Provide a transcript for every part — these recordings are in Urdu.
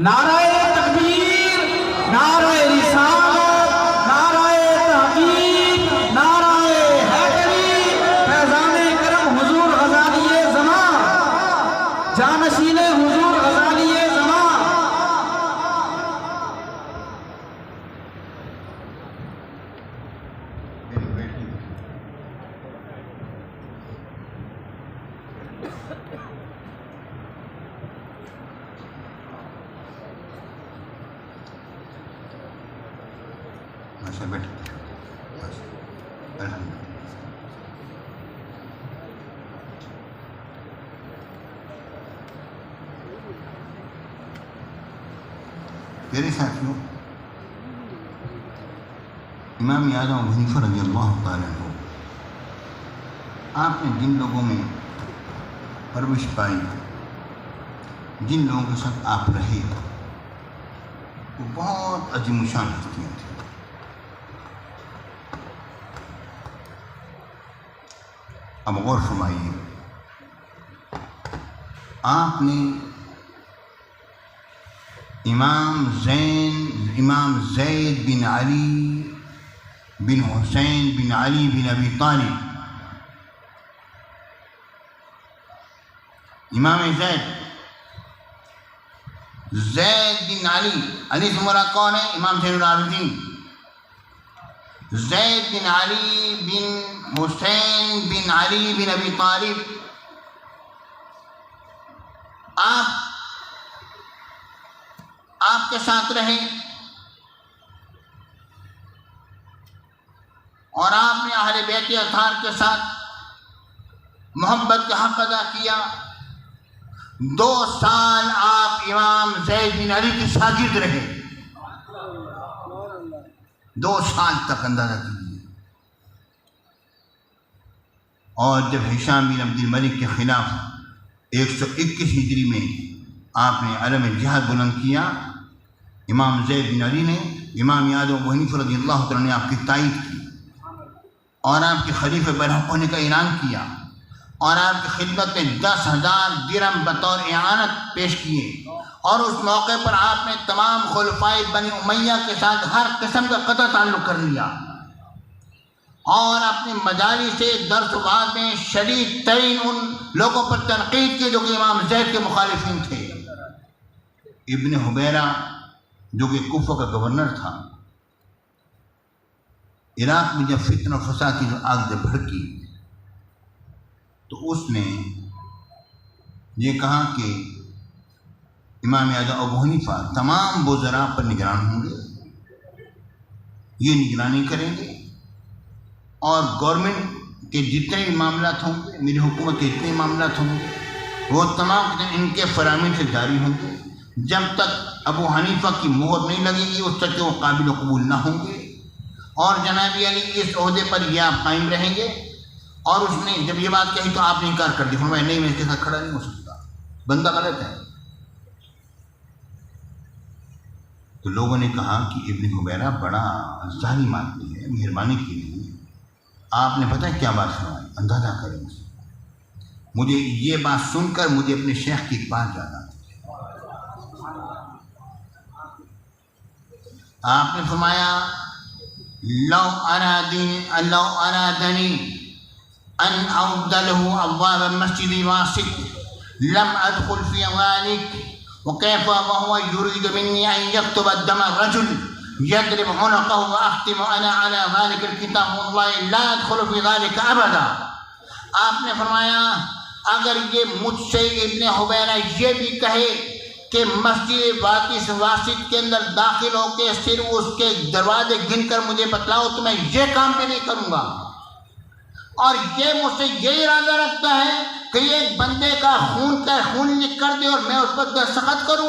نعرہ تکبیر، نعرہ رسالت، نعرہ تحقیق، نعرہ حیدری، فیضان کرم حضور غزالی زمان، جانشین حضور غزالی زمان۔ ماشاء بیٹھ الحمد میرے ساتھیوں، امام اعظم ابو حنیفہ رضی اللہ تعالیٰ عنہ، آپ نے جن لوگوں میں پرورش پائی، جن لوگوں کے ساتھ آپ رہے، وہ بہت عظیم الشان ہستیاں تھیں۔ اب غور فرمائیے، آپ نے امام زید بن علی بن حسین بن علی بن ابی طالب، امام زید بن علی، علی سے مراد کون ہے؟ امام زین العابدین، زید بن علی بن حسین بن علی بن ابی طالب، آپ کے ساتھ رہے اور آپ نے اہل بیت اطہار کے ساتھ محبت کا حق ادا کیا۔ 2 سال آپ امام زید بن علی کے شاگرد رہے، 2 سال تک، اندازہ کیجیے۔ اور جب ہشام بن عبد الملک کے خلاف 121 ہجری میں آپ نے علم جہاد بلند کیا، امام زید بن علی نے، امام اعظم ابو حنیفہ رضی اللہ تعالیٰ نے آپ کی تائید کی اور آپ کے خلیفہ برحق ہونے کا اعلان کیا، اور آپ کی خدمت میں 10,000 درہم بطور اعانت پیش کیے، اور اس موقع پر آپ نے تمام خلفائے بنی امیہ کے ساتھ ہر قسم کا قطع تعلق کر لیا، اور اپنی مجالس سے درس و وعظ میں شدید ترین ان لوگوں پر تنقید کی جو کہ امام زید کے مخالفین تھے۔ ابن حبیرہ جو کہ کوفہ کا گورنر تھا، عراق میں جب فتنہ و فساد کی جو آگ جب بھڑکی تو اس نے یہ کہا کہ امام اعظم ابو حنیفہ تمام وزراء پر نگران ہوں گے، یہ نگرانی کریں گے، اور گورنمنٹ کے جتنے بھی معاملات ہوں گے، میری حکومت کے جتنے معاملات ہوں گے، وہ تمام ان کے فرامین سے جاری ہوں گے، جب تک ابو حنیفہ کی مہر نہیں لگے گی اس تک کہ وہ قابل قبول نہ ہوں گے، اور جناب علی اس عہدے پر یہ آپ قائم رہیں گے۔ اور اس نے جب یہ بات کہی تو آپ نے انکار کر دی، فرمایا نہیں، میں اس کے ساتھ کھڑا نہیں ہو سکتا، بندہ غلط ہے۔ تو لوگوں نے کہا کہ ابن حبیرہ بڑا ظالم آدمی ہے، مہربانی کیجیے۔ آپ نے پتہ ہے کیا بات سنائی؟ اندازہ کریں اسے۔ مجھے یہ بات سن کر مجھے اپنے شیخ کی ایک بات یاد آتی ہے۔ آپ نے فرمایا لو ارادنی ان اعدله ابواب المسجد واسط لم ادخل في ذلك وكيف وهو يريد مني ان يكتب الدم الرجل يضرب عنقه واختم انا على ذلك الكتاب والله لا ادخل في ذلك ابدا۔ آپ نے فرمایا اگر یہ مجھ سے ابن حبیرہ یہ بھی کہے کہ مسجد واسط کے اندر داخل ہو کے صرف اس کے دروازے گن کر مجھے بتلاؤ تو میں یہ کام بھی نہیں کروں گا، اور یہ مجھ سے یہ ارادہ رکھتا ہے کہ ایک بندے کا خون لکھ کر دے اور میں اس پر دستخط کروں،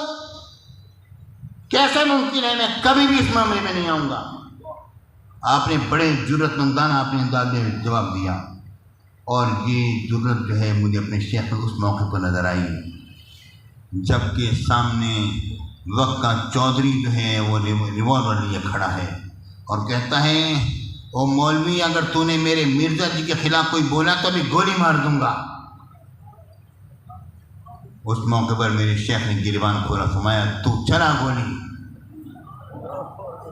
کیسے ممکن ہے؟ میں کبھی بھی اس معاملے میں نہیں آؤں گا۔ آپ نے بڑے جرأت مندانہ اپنے انداز میں جواب دیا، اور یہ جرأت جو ہے مجھے اپنے شیخ میں اس موقع پر نظر آئی جب کہ سامنے وقت کا چودھری جو ہے وہ ریوالور لیے کھڑا ہے اور کہتا ہے او مولوی اگر تو نے میرے مرزا جی کے خلاف کوئی بولا تو بھی گولی مار دوں گا۔ اس موقع پر میرے شیخ نے گریبان کھولا، فرمایا تو چلا گولی،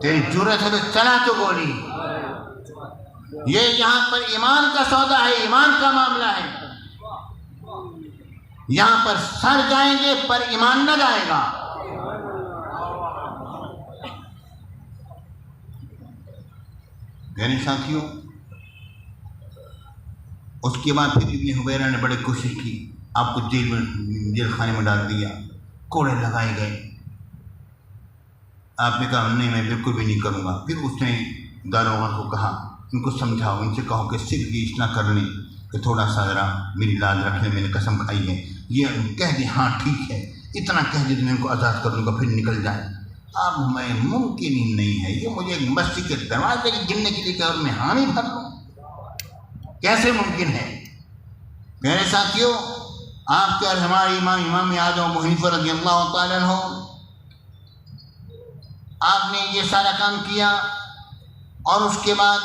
تیری جرأت ہے تو چلا تو گولی۔ یہ یہاں پر ایمان کا سودا ہے، ایمان کا معاملہ ہے، یہاں پر سر جائیں گے پر ایمان نہ جائے گا۔ میرے ساتھیوں، اس کے بعد پھر ابن حبیرہ نے بڑی کوشش کی، آپ کو جیل خانے میں ڈال دیا، کوڑے لگائے گئے۔ آپ نے کہا نہیں میں بالکل بھی نہیں کروں گا۔ پھر اس نے داروغہ کو کہا، ان کو سمجھاؤ، ان سے کہو کہ صرف یہ اتنا کر لیں کہ تھوڑا سا ذرا میری لاج رکھ لیں، میں نے قسم کھائی ہے، یہ کہہ دیں ہاں ٹھیک ہے، اتنا کہہ دیں میں ان کو آزاد کر دوں گا، پھر نکل جائیں۔ اب میں ممکن ہی نہیں ہے، یہ مجھے ایک مسجد کے دروازے کے گرنے کے لیے کہ اور میں حامی بھر لوں، کیسے ممکن ہے؟ میرے ساتھیوں، آپ کے اور ہمارے امام اعظم ابو حنیفہ رضی اللہ تعالیٰ عنہ، آپ نے یہ سارا کام کیا اور اس کے بعد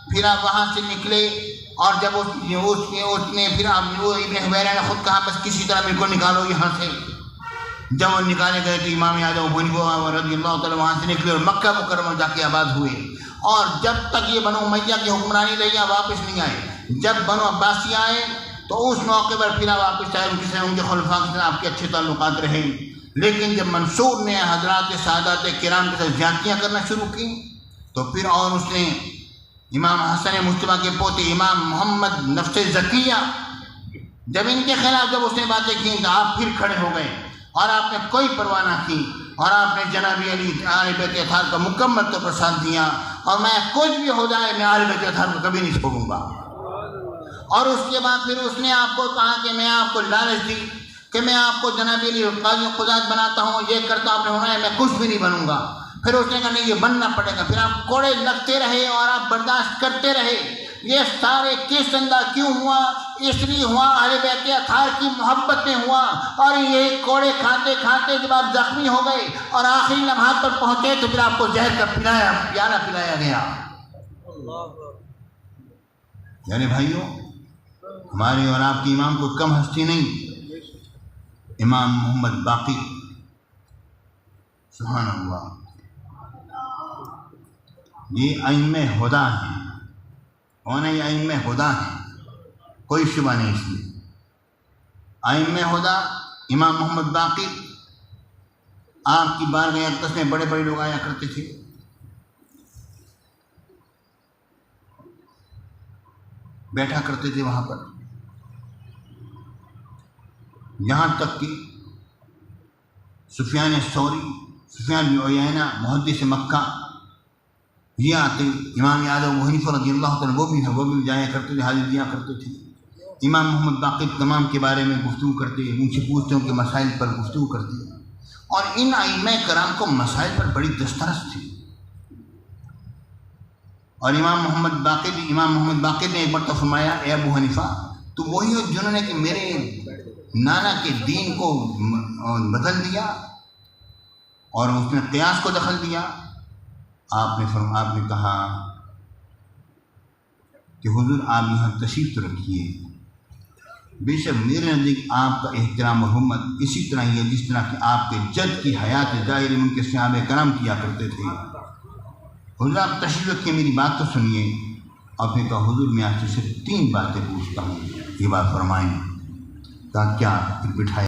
پھر آپ وہاں سے نکلے، اور جب اس نے پھر آپ وہ ابن حبیرہ نے خود کہا بس کسی طرح میرے کو نکالو یہاں سے۔ جب وہ نکالے گئے تو امام اعظم ابو حنیفہ رضی اللہ تعالیٰ وہاں سے نکلے اور مکہ مکرمہ جا کے آباد ہوئے، اور جب تک یہ بنو امیہ کی حکمرانی رہی واپس نہیں آئے۔ جب بنو عباسی آئے تو اس موقع پر پھر واپس آئے، ان کے خلفاء کے ساتھ آپ کے اچھے تعلقات رہے، لیکن جب منصور نے حضرات سادات کرام کے ساتھ زیادتیاں کرنا شروع کی تو پھر اور اس نے امام حسن مجتبیٰ کے پوتے امام محمد نفس زکیہ، جب ان کے خلاف جب اس نے باتیں کی تو آپ پھر کھڑے ہو گئے اور آپ نے کوئی پرواہ نہ کی، اور آپ نے جناب علی آل بیت اطہار کا مکمل طور پر ساتھ دیا، اور میں کچھ بھی ہو جائے میں آل بیت اطہار کو کبھی نہیں چھوڑوں گا۔ اور اس کے بعد پھر اس نے آپ کو کہا کہ میں آپ کو لالچ دی کہ میں آپ کو جناب علی قاضی قضات بناتا ہوں، یہ کرتا آپ نے ہونا ہے، میں کچھ بھی نہیں بنوں گا۔ پھر اس نے کہا نہیں یہ بننا پڑے گا، پھر آپ کوڑے لگتے رہے اور آپ برداشت کرتے رہے۔ یہ سارے کس انداز کیوں ہوا؟ اس لیے ہوا اہل بیت اطہار کی محبت میں ہوا، اور یہ کوڑے کھاتے کھاتے جب آپ زخمی ہو گئے اور آخری لمحات پر پہنچے تو پھر آپ کو زہر کا پیالہ پلایا گیا۔ یعنی بھائیوں، ہمارے اور آپ کے امام کو کم ہستی نہیں، امام محمد باقر، سبحان اللہ، یہ ائمہ ہدی ہیں، یہ ائمہ ہدی ہیں، کوئی شبہ نہیں اس میں۔ ائمہ ہدی امام محمد باقر، آپ کی بارگاہ اقدس میں بڑے بڑے لوگ آیا کرتے تھے، بیٹھا کرتے تھے وہاں پر، یہاں تک کہ سفیان ثوری، سفیان بن عیینہ محدث مکہ، یہ آتے، امام اعظم ابو حنیفہ رضی اللہ تعالیٰ وہ بھی جایا کرتے تھے، حاضر دیا کرتے تھے۔ امام محمد باقر تمام کے بارے میں گفتگو کرتے، ان سے پوچھتے ان کے مسائل پر گفتگو کرتے، اور ان ائمہ کرام کو مسائل پر بڑی دسترس تھی۔ اور امام محمد باقر نے ایک مرتبہ فرمایا، اے ابو حنیفہ تو وہی ہو جنہوں نے کہ میرے نانا کے دین کو بدل دیا اور اس میں قیاس کو دخل دیا؟ آپ نے کہا کہ حضور آپ یہاں تشریف تو رکھیے، بے شک میرے نزدیک آپ کا احترام و حرمت اسی طرح ہی ہے جس طرح کہ آپ کے جد کی حیات ظاہر ان کے صحابہ کرام کیا کرتے تھے۔ حضور آپ تشریف رکھیے، میری بات تو سنیے۔ اور پھر کہا حضور میں آپ سے صرف 3 باتیں پوچھتا ہوں، یہ بات فرمائیں۔ کہا کیا؟ پھر بٹھایا۔